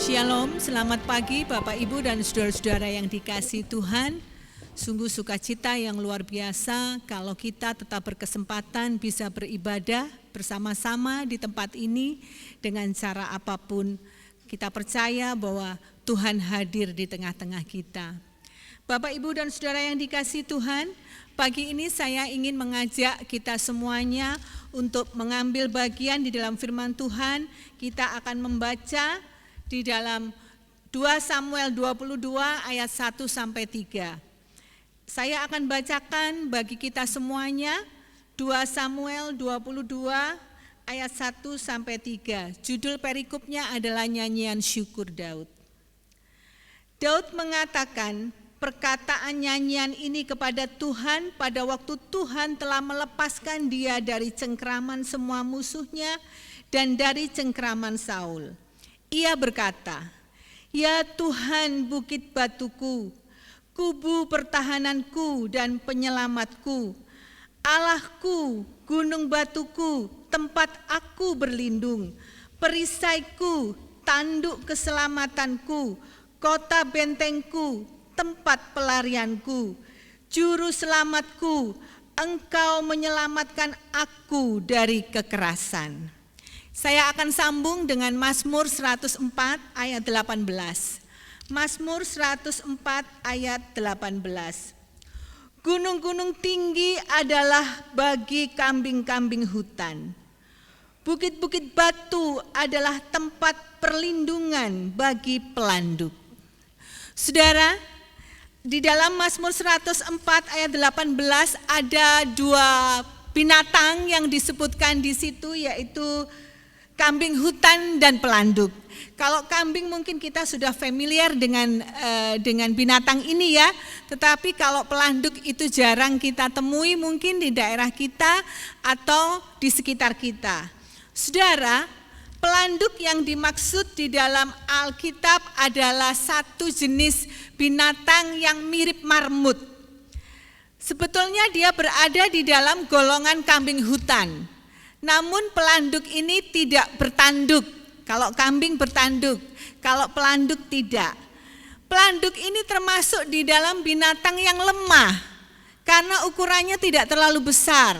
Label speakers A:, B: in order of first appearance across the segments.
A: Shalom, selamat pagi Bapak Ibu dan saudara-saudara yang dikasihi Tuhan. Sungguh sukacita yang luar biasa kalau kita tetap berkesempatan bisa beribadah bersama-sama di tempat ini dengan cara apapun. Kita percaya bahwa Tuhan hadir di tengah-tengah kita. Bapak Ibu dan saudara yang dikasihi Tuhan, pagi ini saya ingin mengajak kita semuanya untuk mengambil bagian di dalam firman Tuhan. Kita akan membaca di dalam 2 Samuel 22 ayat 1 sampai 3. Saya akan bacakan bagi kita semuanya 2 Samuel 22 ayat 1 sampai 3. Judul perikopnya adalah nyanyian syukur Daud. Daud mengatakan perkataan nyanyian ini kepada Tuhan pada waktu Tuhan telah melepaskan dia dari cengkraman semua musuhnya dan dari cengkraman Saul. Ia berkata, "Ya Tuhan bukit batuku, kubu pertahananku dan penyelamatku, Allahku, gunung batuku, tempat aku berlindung, perisaiku, tanduk keselamatanku, kota bentengku, tempat pelarianku, juru selamatku, Engkau menyelamatkan aku dari kekerasan." Saya akan sambung dengan Mazmur 104 ayat 18. Mazmur 104 ayat 18. Gunung-gunung tinggi adalah bagi kambing-kambing hutan. Bukit-bukit batu adalah tempat perlindungan bagi pelanduk. Saudara, di dalam Mazmur 104 ayat 18 ada dua binatang yang disebutkan di situ, yaitu kambing hutan dan pelanduk. Kalau kambing mungkin kita sudah familiar dengan binatang ini ya, tetapi kalau pelanduk itu jarang kita temui mungkin di daerah kita atau di sekitar kita. Saudara, pelanduk yang dimaksud di dalam Alkitab adalah satu jenis binatang yang mirip marmut. Sebetulnya dia berada di dalam golongan kambing hutan. Namun pelanduk ini tidak bertanduk. Kalau kambing bertanduk, kalau pelanduk tidak. Pelanduk ini termasuk di dalam binatang yang lemah karena ukurannya tidak terlalu besar.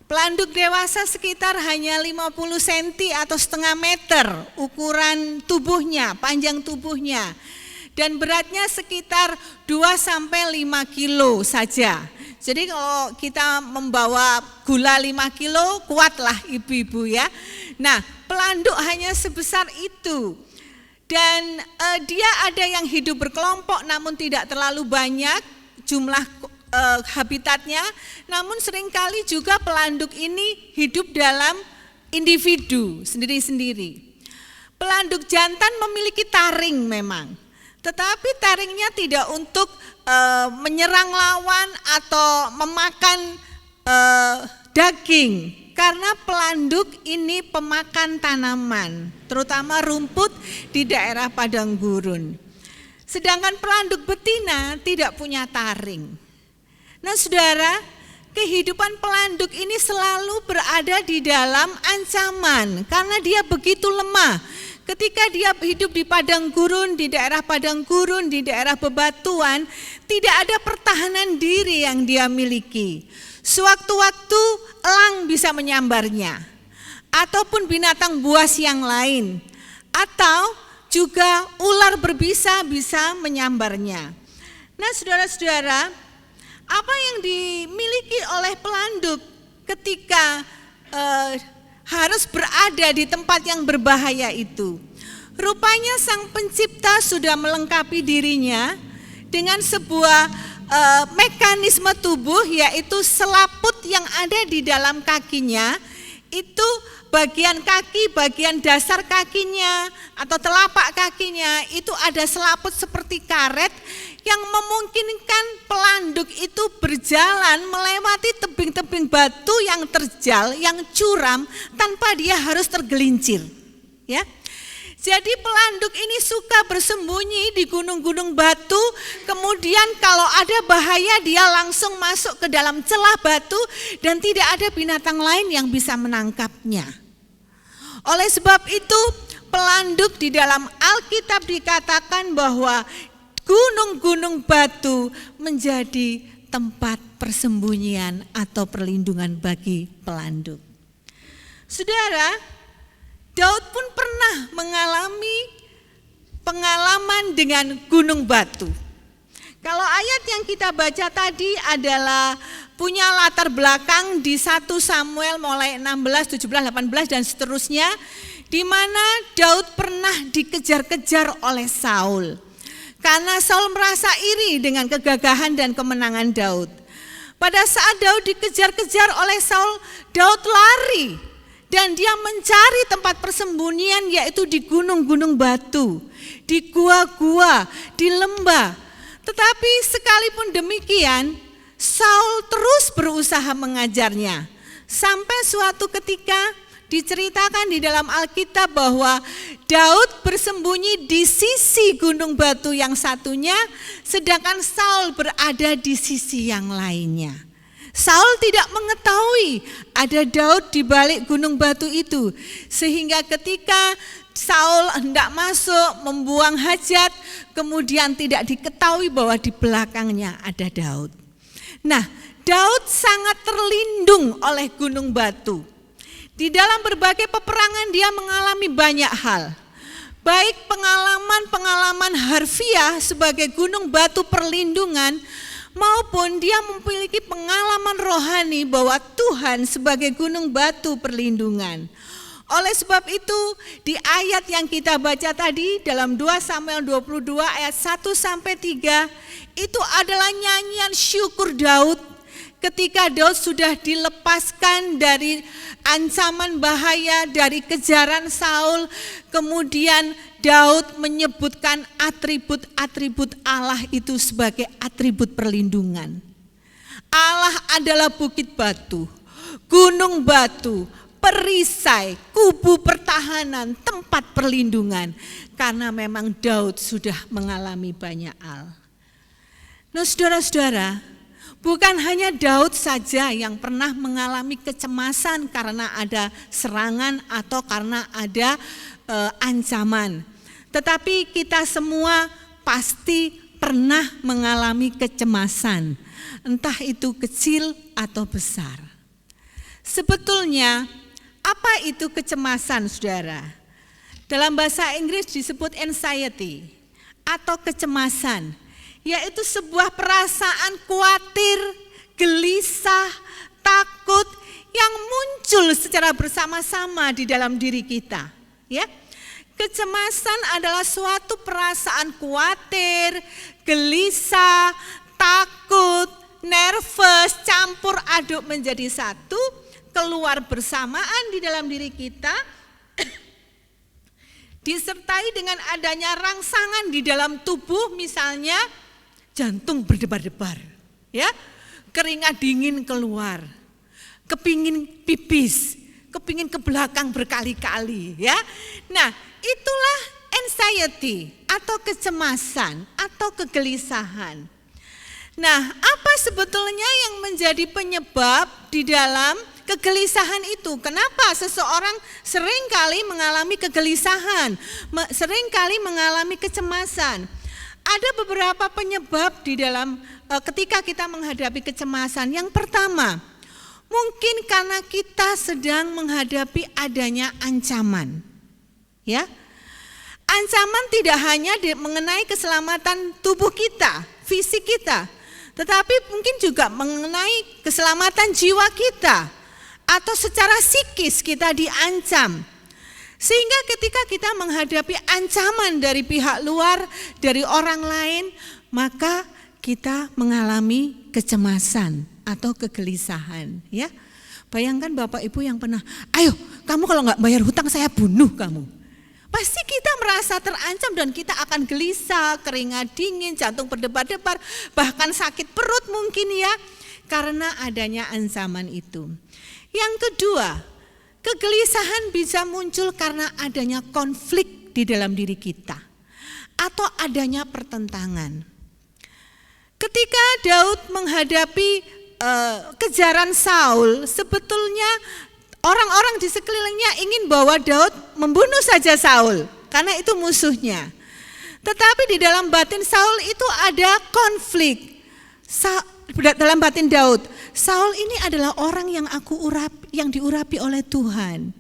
A: Pelanduk dewasa sekitar hanya 50 cm atau setengah meter ukuran tubuhnya, panjang tubuhnya. Dan beratnya sekitar 2-5 kilo saja. Jadi kalau kita membawa gula 5 kilo, kuatlah ibu-ibu ya. Nah, pelanduk hanya sebesar itu. Dan dia ada yang hidup berkelompok namun tidak terlalu banyak jumlah habitatnya. Namun seringkali juga pelanduk ini hidup dalam individu sendiri-sendiri. Pelanduk jantan memiliki taring memang. Tetapi taringnya tidak untuk menyerang lawan atau memakan daging. Karena pelanduk ini pemakan tanaman, terutama rumput di daerah padang gurun. Sedangkan pelanduk betina tidak punya taring. Nah saudara, kehidupan pelanduk ini selalu berada di dalam ancaman karena dia begitu lemah. Ketika dia hidup di padang gurun, di daerah padang gurun, di daerah bebatuan, tidak ada pertahanan diri yang dia miliki. Sewaktu-waktu elang bisa menyambarnya, ataupun binatang buas yang lain, atau juga ular berbisa bisa menyambarnya. Nah saudara-saudara, apa yang dimiliki oleh pelanduk ketika harus berada di tempat yang berbahaya itu? Rupanya Sang Pencipta sudah melengkapi dirinya dengan sebuah mekanisme tubuh, yaitu selaput yang ada di dalam kakinya. Itu bagian kaki, bagian dasar kakinya atau telapak kakinya itu ada selaput seperti karet yang memungkinkan pelanduk itu berjalan melewati tebing-tebing batu yang terjal, yang curam tanpa dia harus tergelincir. Ya. Jadi pelanduk ini suka bersembunyi di gunung-gunung batu, kemudian kalau ada bahaya dia langsung masuk ke dalam celah batu dan tidak ada binatang lain yang bisa menangkapnya. Oleh sebab itu, pelanduk di dalam Alkitab dikatakan bahwa gunung-gunung batu menjadi tempat persembunyian atau perlindungan bagi pelanduk. Saudara, Daud pun pernah mengalami pengalaman dengan gunung batu. Kalau ayat yang kita baca tadi adalah punya latar belakang di 1 Samuel mulai 16, 17, 18 dan seterusnya, di mana Daud pernah dikejar-kejar oleh Saul. Karena Saul merasa iri dengan kegagahan dan kemenangan Daud. Pada saat Daud dikejar-kejar oleh Saul, Daud lari dan dia mencari tempat persembunyian, yaitu di gunung-gunung batu, di gua-gua, di lembah. Tetapi sekalipun demikian, Saul terus berusaha mengajarnya. Sampai suatu ketika diceritakan di dalam Alkitab bahwa Daud bersembunyi di sisi gunung batu yang satunya, sedangkan Saul berada di sisi yang lainnya. Saul tidak mengetahui ada Daud di balik gunung batu itu, sehingga ketika Saul hendak masuk membuang hajat, kemudian tidak diketahui bahwa di belakangnya ada Daud. Nah, Daud sangat terlindung oleh gunung batu. Di dalam berbagai peperangan dia mengalami banyak hal. Baik pengalaman-pengalaman harfiah sebagai gunung batu perlindungan, maupun dia memiliki pengalaman rohani bahwa Tuhan sebagai gunung batu perlindungan. Oleh sebab itu, di ayat yang kita baca tadi dalam 2 Samuel 22 ayat 1 sampai 3, itu adalah nyanyian syukur Daud ketika Daud sudah dilepaskan dari ancaman bahaya, dari kejaran Saul. Kemudian Daud menyebutkan atribut-atribut Allah itu sebagai atribut perlindungan. Allah adalah bukit batu, gunung batu, perisai, kubu pertahanan, tempat perlindungan. Karena memang Daud sudah mengalami banyak hal. Nah, saudara-saudara, bukan hanya Daud saja yang pernah mengalami kecemasan karena ada serangan atau karena ada ancaman. Tetapi kita semua pasti pernah mengalami kecemasan, entah itu kecil atau besar. Sebetulnya, apa itu kecemasan, saudara? Dalam bahasa Inggris disebut anxiety atau kecemasan, yaitu sebuah perasaan khawatir, gelisah, takut yang muncul secara bersama-sama di dalam diri kita. Ya, kecemasan adalah suatu perasaan khawatir, gelisah, takut, nervous, campur aduk menjadi satu, keluar bersamaan di dalam diri kita, disertai dengan adanya rangsangan di dalam tubuh, misalnya jantung berdebar-debar, ya, keringat dingin keluar, kepingin pipis, kepingin ke belakang berkali-kali, ya. Nah, itulah anxiety atau kecemasan atau kegelisahan. Nah, apa sebetulnya yang menjadi penyebab di dalam kegelisahan itu? Kenapa seseorang seringkali mengalami kegelisahan, seringkali mengalami kecemasan? Ada beberapa penyebab di dalam ketika kita menghadapi kecemasan. Yang pertama, mungkin karena kita sedang menghadapi adanya ancaman. Ya. Ancaman tidak hanya mengenai keselamatan tubuh kita, fisik kita, tetapi mungkin juga mengenai keselamatan jiwa kita, atau secara psikis kita diancam. Sehingga ketika kita menghadapi ancaman dari pihak luar, dari orang lain, maka kita mengalami kecemasan atau kegelisahan. Ya, bayangkan Bapak Ibu yang pernah, ayo kamu kalau nggak bayar hutang saya bunuh kamu. Pasti kita merasa terancam dan kita akan gelisah, keringat dingin, jantung berdebar-debar, bahkan sakit perut mungkin ya, karena adanya ancaman itu. Yang kedua, kegelisahan bisa muncul karena adanya konflik di dalam diri kita atau adanya pertentangan. Ketika Daud menghadapi kejaran Saul, sebetulnya orang-orang di sekelilingnya ingin bawa Daud membunuh saja Saul, karena itu musuhnya. Tetapi di dalam batin Saul itu ada konflik. Dalam batin Daud, Saul ini adalah orang yang diurapi oleh Tuhan.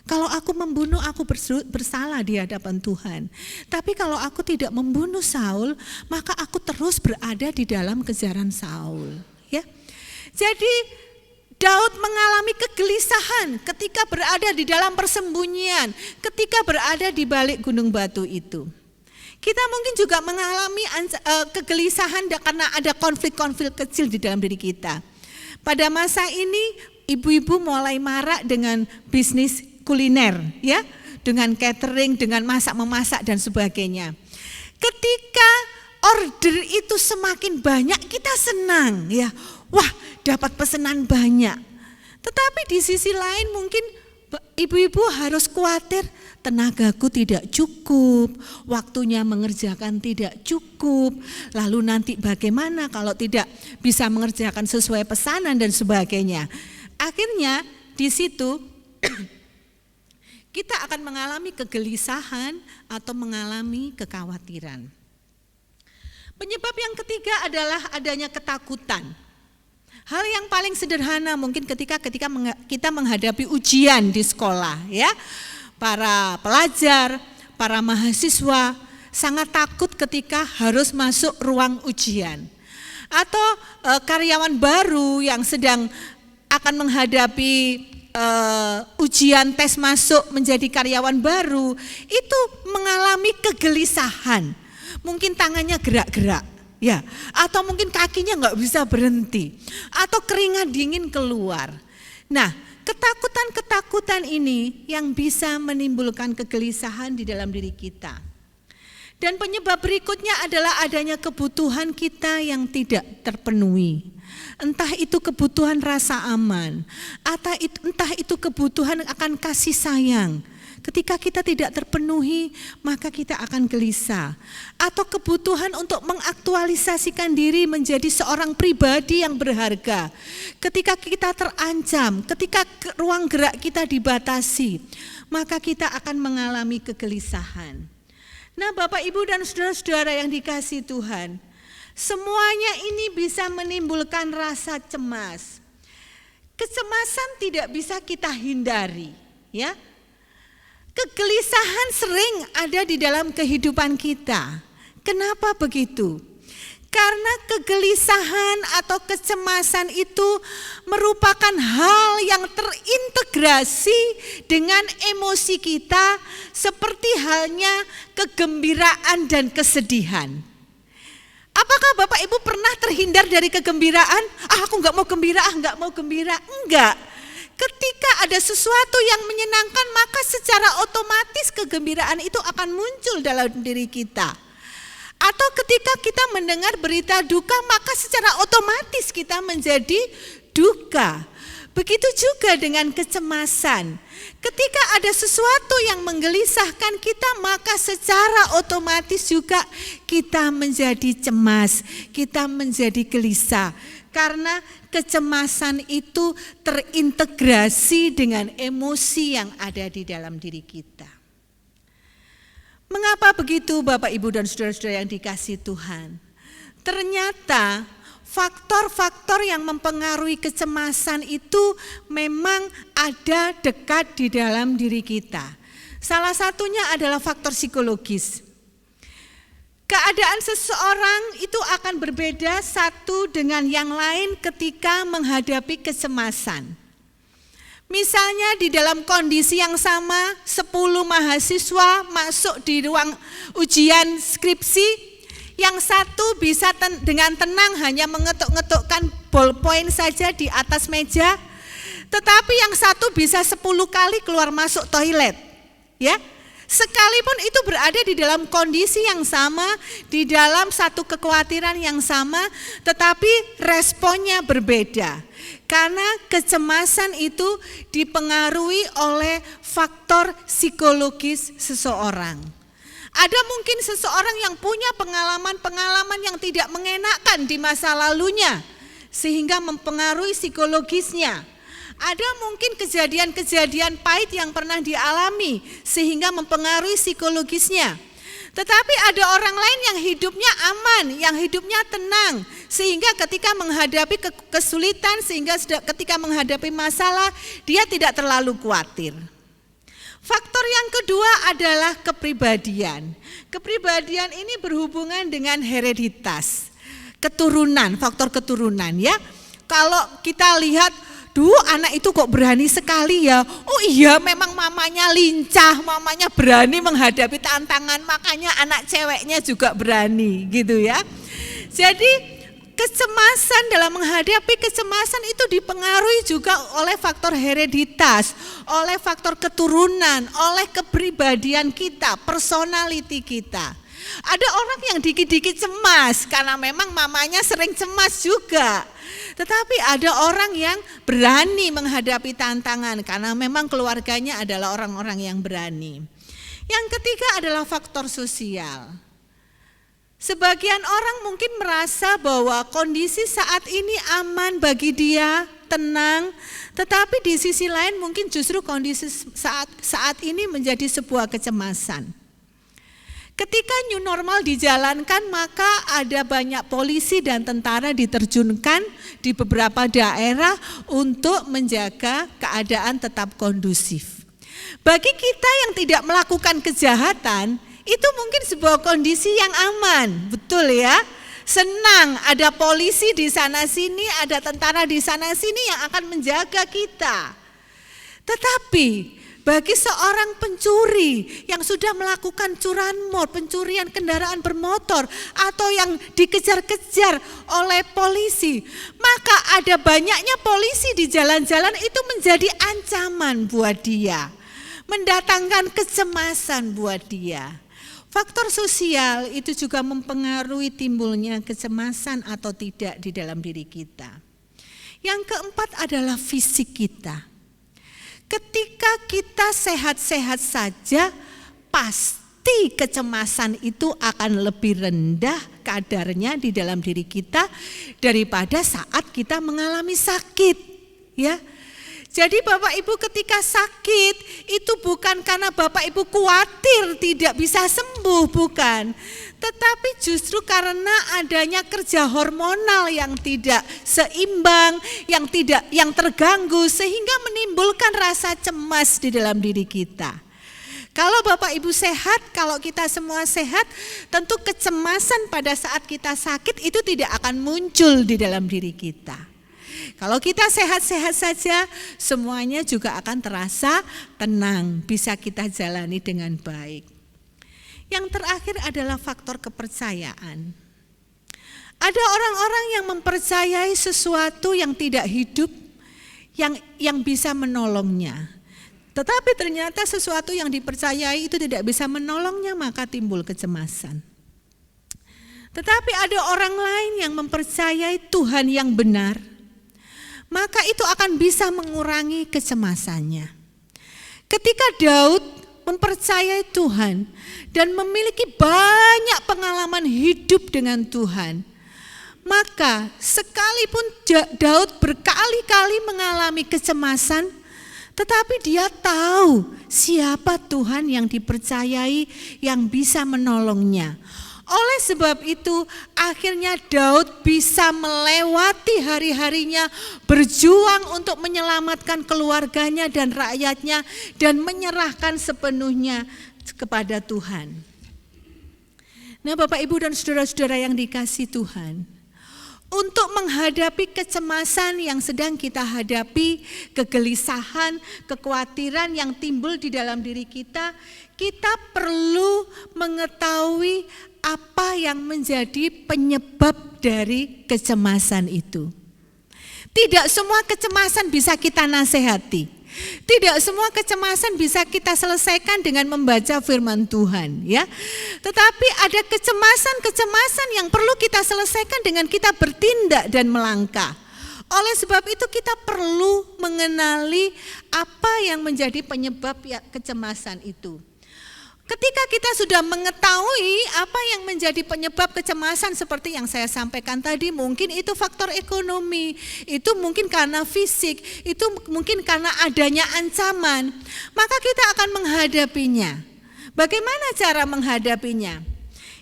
A: Kalau aku membunuh, aku bersalah di hadapan Tuhan. Tapi kalau aku tidak membunuh Saul, maka aku terus berada di dalam kejaran Saul. Ya, jadi Daud mengalami kegelisahan ketika berada di dalam persembunyian, ketika berada di balik gunung batu itu. Kita mungkin juga mengalami kegelisahan karena ada konflik-konflik kecil di dalam diri kita. Pada masa ini, ibu-ibu mulai marak dengan bisnis kuliner, ya, dengan catering, dengan masak-memasak dan sebagainya. Ketika order itu semakin banyak, kita senang, ya. Wah, dapat pesanan banyak. Tetapi di sisi lain mungkin ibu-ibu harus khawatir, tenagaku tidak cukup, waktunya mengerjakan tidak cukup, lalu nanti bagaimana kalau tidak bisa mengerjakan sesuai pesanan dan sebagainya. Akhirnya di situ kita akan mengalami kegelisahan atau mengalami kekhawatiran. Penyebab yang ketiga adalah adanya ketakutan. Hal yang paling sederhana mungkin ketika kita menghadapi ujian di sekolah, ya. Para pelajar, para mahasiswa sangat takut ketika harus masuk ruang ujian. Atau karyawan baru yang sedang akan menghadapi ujian tes masuk menjadi karyawan baru, itu mengalami kegelisahan. Mungkin tangannya gerak-gerak, ya, atau mungkin kakinya nggak bisa berhenti, atau keringat dingin keluar. Nah, ketakutan-ketakutan ini yang bisa menimbulkan kegelisahan di dalam diri kita. Dan penyebab berikutnya adalah adanya kebutuhan kita yang tidak terpenuhi. Entah itu kebutuhan rasa aman, entah itu kebutuhan akan kasih sayang. Ketika kita tidak terpenuhi, maka kita akan gelisah. Atau kebutuhan untuk mengaktualisasikan diri menjadi seorang pribadi yang berharga. Ketika kita terancam, ketika ruang gerak kita dibatasi, maka kita akan mengalami kegelisahan. Nah, Bapak, Ibu, dan saudara-saudara yang dikasihi Tuhan, semuanya ini bisa menimbulkan rasa cemas. Kecemasan tidak bisa kita hindari, ya. Kegelisahan sering ada di dalam kehidupan kita. Kenapa begitu? Karena kegelisahan atau kecemasan itu merupakan hal yang terintegrasi dengan emosi kita, seperti halnya kegembiraan dan kesedihan. Apakah Bapak Ibu pernah terhindar dari kegembiraan? Aku nggak mau gembira. Enggak. Ketika ada sesuatu yang menyenangkan, maka secara otomatis kegembiraan itu akan muncul dalam diri kita. Atau ketika kita mendengar berita duka, maka secara otomatis kita menjadi duka. Begitu juga dengan kecemasan. Ketika ada sesuatu yang menggelisahkan kita, maka secara otomatis juga kita menjadi cemas, kita menjadi gelisah. Karena kecemasan itu terintegrasi dengan emosi yang ada di dalam diri kita. Mengapa begitu, Bapak, Ibu, dan saudara-saudara yang dikasihi Tuhan? Ternyata faktor-faktor yang mempengaruhi kecemasan itu memang ada dekat di dalam diri kita. Salah satunya adalah faktor psikologis. Keadaan seseorang itu akan berbeda satu dengan yang lain ketika menghadapi kecemasan. Misalnya di dalam kondisi yang sama, 10 mahasiswa masuk di ruang ujian skripsi, yang satu bisa dengan tenang hanya mengetuk-ngetukkan ballpoint saja di atas meja, tetapi yang satu bisa 10 kali keluar masuk toilet, ya. Sekalipun itu berada di dalam kondisi yang sama, di dalam satu kekhawatiran yang sama, tetapi responnya berbeda. Karena kecemasan itu dipengaruhi oleh faktor psikologis seseorang. Ada mungkin seseorang yang punya pengalaman-pengalaman yang tidak mengenakan di masa lalunya, sehingga mempengaruhi psikologisnya. Ada mungkin kejadian-kejadian pahit yang pernah dialami sehingga mempengaruhi psikologisnya. Tetapi ada orang lain yang hidupnya aman, yang hidupnya tenang, sehingga ketika menghadapi kesulitan, sehingga ketika menghadapi masalah, dia tidak terlalu khawatir. Faktor yang kedua adalah kepribadian. Kepribadian ini berhubungan dengan hereditas, keturunan, faktor keturunan ya. Kalau kita lihat, anak itu kok berani sekali ya. Oh iya, memang mamanya lincah, mamanya berani menghadapi tantangan, makanya anak ceweknya juga berani gitu ya. Jadi kecemasan, dalam menghadapi kecemasan itu dipengaruhi juga oleh faktor hereditas, oleh faktor keturunan, oleh kepribadian kita, personality kita. Ada orang yang dikit-dikit cemas karena memang mamanya sering cemas juga. Tetapi ada orang yang berani menghadapi tantangan karena memang keluarganya adalah orang-orang yang berani. Yang ketiga adalah faktor sosial. Sebagian orang mungkin merasa bahwa kondisi saat ini aman bagi dia, tenang, tetapi di sisi lain mungkin justru kondisi saat ini menjadi sebuah kecemasan. Ketika new normal dijalankan, maka ada banyak polisi dan tentara diterjunkan di beberapa daerah untuk menjaga keadaan tetap kondusif. Bagi kita yang tidak melakukan kejahatan, itu mungkin sebuah kondisi yang aman, betul ya? Senang, ada polisi di sana sini, ada tentara di sana sini yang akan menjaga kita. Tetapi bagi seorang pencuri yang sudah melakukan curanmor, pencurian kendaraan bermotor, atau yang dikejar-kejar oleh polisi, maka ada banyaknya polisi di jalan-jalan itu menjadi ancaman buat dia, mendatangkan kecemasan buat dia. Faktor sosial itu juga mempengaruhi timbulnya kecemasan atau tidak di dalam diri kita. Yang keempat adalah fisik kita. Ketika kita sehat-sehat saja, pasti kecemasan itu akan lebih rendah kadarnya di dalam diri kita daripada saat kita mengalami sakit, ya. Jadi Bapak Ibu ketika sakit itu bukan karena Bapak Ibu khawatir tidak bisa sembuh, bukan. Tetapi justru karena adanya kerja hormonal yang tidak seimbang, yang terganggu sehingga menimbulkan rasa cemas di dalam diri kita. Kalau Bapak Ibu sehat, kalau kita semua sehat, tentu kecemasan pada saat kita sakit itu tidak akan muncul di dalam diri kita. Kalau kita sehat-sehat saja, semuanya juga akan terasa tenang, bisa kita jalani dengan baik. Yang terakhir adalah faktor kepercayaan. Ada orang-orang yang mempercayai sesuatu yang tidak hidup, yang bisa menolongnya. Tetapi ternyata sesuatu yang dipercayai itu tidak bisa menolongnya, maka timbul kecemasan. Tetapi ada orang lain yang mempercayai Tuhan yang benar, maka itu akan bisa mengurangi kecemasannya. Ketika Daud mempercayai Tuhan dan memiliki banyak pengalaman hidup dengan Tuhan, maka sekalipun Daud berkali-kali mengalami kecemasan, tetapi dia tahu siapa Tuhan yang dipercayai yang bisa menolongnya. Oleh sebab itu akhirnya Daud bisa melewati hari-harinya berjuang untuk menyelamatkan keluarganya dan rakyatnya dan menyerahkan sepenuhnya kepada Tuhan. Nah Bapak Ibu dan saudara-saudara yang dikasihi Tuhan, untuk menghadapi kecemasan yang sedang kita hadapi, kegelisahan, kekhawatiran yang timbul di dalam diri kita, kita perlu mengetahui apa yang menjadi penyebab dari kecemasan itu. Tidak semua kecemasan bisa kita nasihati. Tidak semua kecemasan bisa kita selesaikan dengan membaca firman Tuhan, ya. Tetapi ada kecemasan-kecemasan yang perlu kita selesaikan dengan kita bertindak dan melangkah. Oleh sebab itu kita perlu mengenali apa yang menjadi penyebab kecemasan itu. Ketika kita sudah mengetahui apa yang menjadi penyebab kecemasan seperti yang saya sampaikan tadi, mungkin itu faktor ekonomi, itu mungkin karena fisik, itu mungkin karena adanya ancaman, maka kita akan menghadapinya. Bagaimana cara menghadapinya?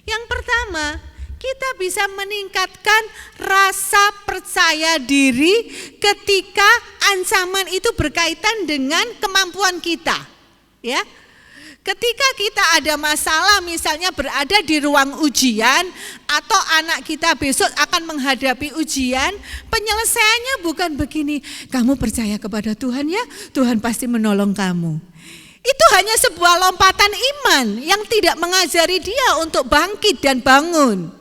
A: Yang pertama, kita bisa meningkatkan rasa percaya diri ketika ancaman itu berkaitan dengan kemampuan kita, ya. Ketika kita ada masalah, misalnya berada di ruang ujian atau anak kita besok akan menghadapi ujian, penyelesaiannya bukan begini, kamu percaya kepada Tuhan ya, Tuhan pasti menolong kamu. Itu hanya sebuah lompatan iman yang tidak mengajari dia untuk bangkit dan bangun.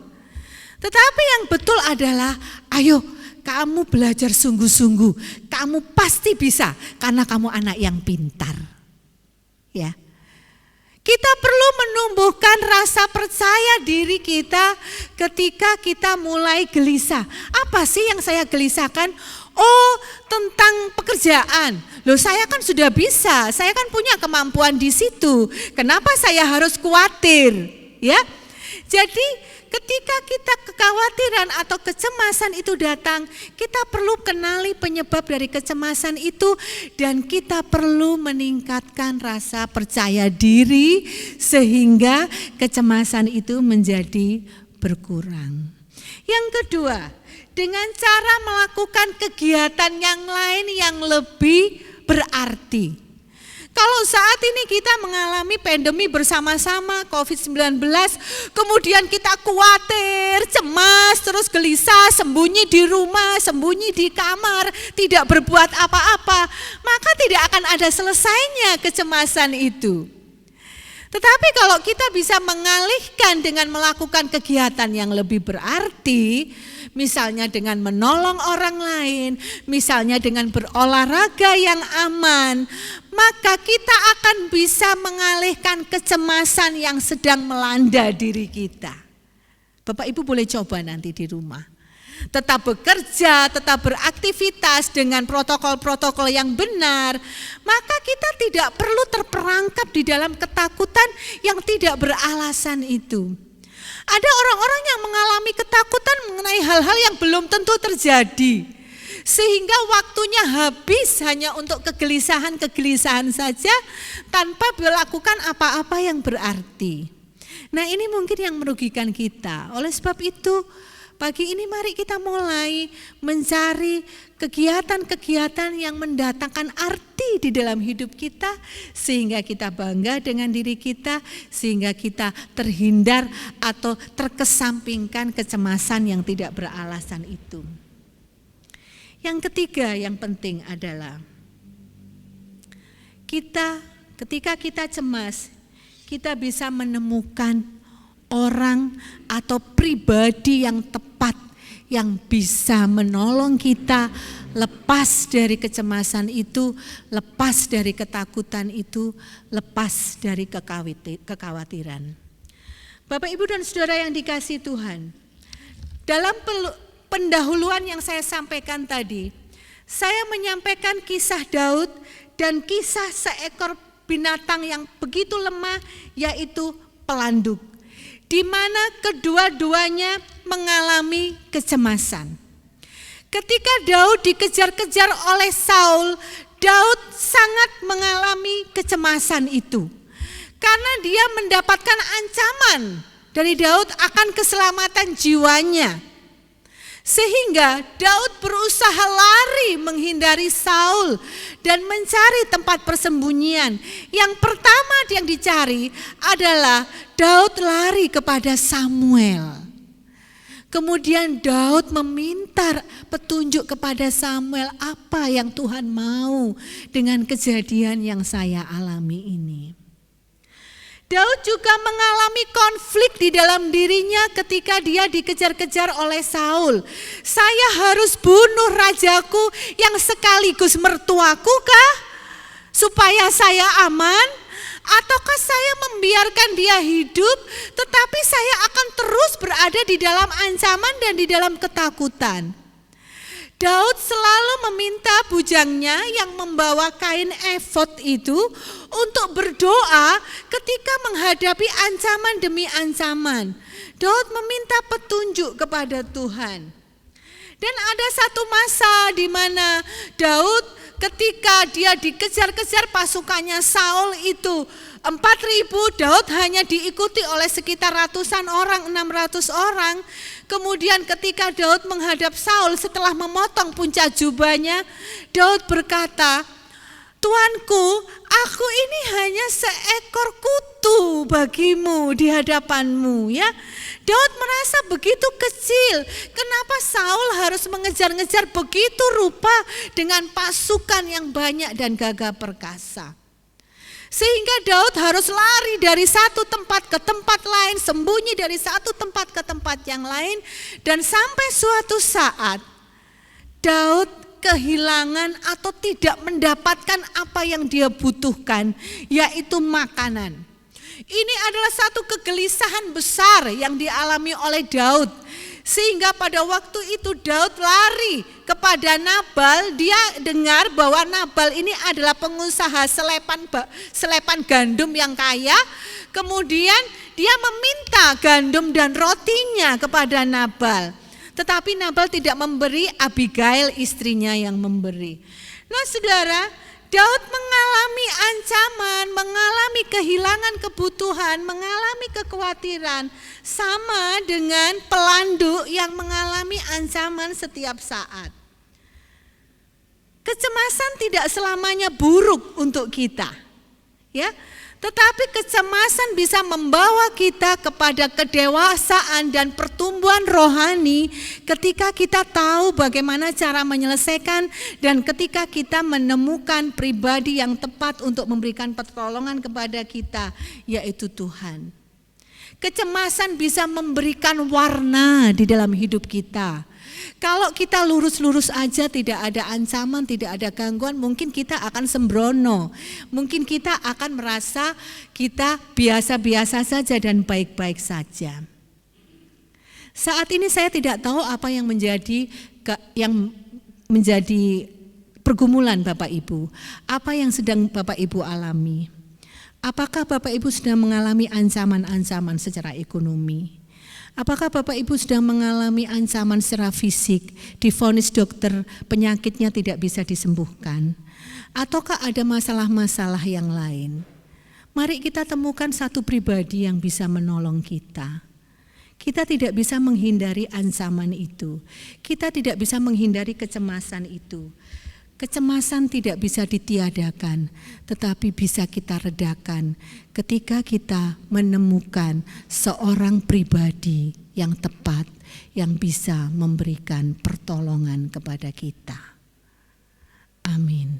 A: Tetapi yang betul adalah, ayo kamu belajar sungguh-sungguh, kamu pasti bisa karena kamu anak yang pintar. Ya. Kita perlu menumbuhkan rasa percaya diri kita ketika kita mulai gelisah. Apa sih yang saya gelisahkan? Oh, tentang pekerjaan. Loh, saya kan sudah bisa, saya kan punya kemampuan di situ. Kenapa saya harus khawatir? Ya. Jadi ketika kita kekhawatiran atau kecemasan itu datang, kita perlu kenali penyebab dari kecemasan itu dan kita perlu meningkatkan rasa percaya diri sehingga kecemasan itu menjadi berkurang. Yang kedua, dengan cara melakukan kegiatan yang lain yang lebih berarti. Kalau saat ini kita mengalami pandemi bersama-sama COVID-19, kemudian kita khawatir, cemas, terus gelisah, sembunyi di rumah, sembunyi di kamar, tidak berbuat apa-apa, maka tidak akan ada selesainya kecemasan itu. Tetapi kalau kita bisa mengalihkan dengan melakukan kegiatan yang lebih berarti, misalnya dengan menolong orang lain, misalnya dengan berolahraga yang aman, maka kita akan bisa mengalihkan kecemasan yang sedang melanda diri kita. Bapak Ibu boleh coba nanti di rumah. Tetap bekerja, tetap beraktivitas dengan protokol-protokol yang benar, maka kita tidak perlu terperangkap di dalam ketakutan yang tidak beralasan itu. Ada orang-orang yang mengalami ketakutan mengenai hal-hal yang belum tentu terjadi, sehingga waktunya habis hanya untuk kegelisahan-kegelisahan saja tanpa melakukan apa-apa yang berarti. Nah, ini mungkin yang merugikan kita. Oleh sebab itu, pagi ini mari kita mulai mencari kegiatan-kegiatan yang mendatangkan arti di dalam hidup kita sehingga kita bangga dengan diri kita, sehingga kita terhindar atau terkesampingkan kecemasan yang tidak beralasan itu. Yang ketiga yang penting adalah ketika kita cemas, kita bisa menemukan orang atau pribadi yang tepat yang bisa menolong kita lepas dari kecemasan itu, lepas dari ketakutan itu, lepas dari kekhawatiran. Bapak, Ibu dan Saudara yang dikasihi Tuhan, dalam pendahuluan yang saya sampaikan tadi, saya menyampaikan kisah Daud dan kisah seekor binatang yang begitu lemah, yaitu pelanduk, di mana kedua-duanya mengalami kecemasan. Ketika Daud dikejar-kejar oleh Saul, Daud sangat mengalami kecemasan itu. Karena dia mendapatkan ancaman dari Daud akan keselamatan jiwanya. Sehingga Daud berusaha lari menghindari Saul dan mencari tempat persembunyian. Yang pertama yang dicari adalah Daud lari kepada Samuel. Kemudian Daud meminta petunjuk kepada Samuel, apa yang Tuhan mau dengan kejadian yang saya alami ini. Daud juga mengalami konflik di dalam dirinya ketika dia dikejar-kejar oleh Saul. Saya harus bunuh rajaku yang sekaligus mertuaku kah? Supaya saya aman? Ataukah saya membiarkan dia hidup tetapi saya akan terus berada di dalam ancaman dan di dalam ketakutan? Daud selalu meminta bujangnya yang membawa kain efod itu untuk berdoa ketika menghadapi ancaman demi ancaman. Daud meminta petunjuk kepada Tuhan. Dan ada satu masa di mana Daud ketika dia dikejar-kejar pasukannya Saul itu 4.000, Daud hanya diikuti oleh sekitar ratusan orang, 600 orang. Kemudian ketika Daud menghadap Saul setelah memotong puncak jubahnya, Daud berkata, "Tuanku, aku ini hanya seekor kutu bagimu di hadapanmu." Ya, Daud merasa begitu kecil. Kenapa Saul harus mengejar-ngejar begitu rupa dengan pasukan yang banyak dan gagah perkasa? Sehingga Daud harus lari dari satu tempat ke tempat lain, sembunyi dari satu tempat ke tempat yang lain. Dan sampai suatu saat Daud kehilangan atau tidak mendapatkan apa yang dia butuhkan, yaitu makanan. Ini adalah satu kegelisahan besar yang dialami oleh Daud. Sehingga pada waktu itu Daud lari kepada Nabal. Dia dengar bahwa Nabal ini adalah pengusaha selepan gandum yang kaya. Kemudian dia meminta gandum dan rotinya kepada Nabal. Tetapi Nabal tidak memberi, Abigail istrinya yang memberi. Nah saudara, Daud mengalami ancaman, mengalami kehilangan kebutuhan, mengalami kekhawatiran. Sama dengan pelanduk yang mengalami ancaman setiap saat. Kecemasan tidak selamanya buruk untuk kita, ya. Tetapi kecemasan bisa membawa kita kepada kedewasaan dan pertumbuhan rohani ketika kita tahu bagaimana cara menyelesaikan dan ketika kita menemukan pribadi yang tepat untuk memberikan pertolongan kepada kita, yaitu Tuhan. Kecemasan bisa memberikan warna di dalam hidup kita. Kalau kita lurus-lurus aja, tidak ada ancaman, tidak ada gangguan, mungkin kita akan sembrono. Mungkin kita akan merasa kita biasa-biasa saja dan baik-baik saja. Saat ini saya tidak tahu apa yang menjadi pergumulan Bapak Ibu. Apa yang sedang Bapak Ibu alami? Apakah Bapak Ibu sedang mengalami ancaman-ancaman secara ekonomi? Apakah Bapak Ibu sedang mengalami ancaman secara fisik, divonis dokter penyakitnya tidak bisa disembuhkan? Ataukah ada masalah-masalah yang lain? Mari kita temukan satu pribadi yang bisa menolong kita. Kita tidak bisa menghindari ancaman itu. Kita tidak bisa menghindari kecemasan itu. Kecemasan tidak bisa ditiadakan, tetapi bisa kita redakan ketika kita menemukan seorang pribadi yang tepat yang bisa memberikan pertolongan kepada kita. Amin.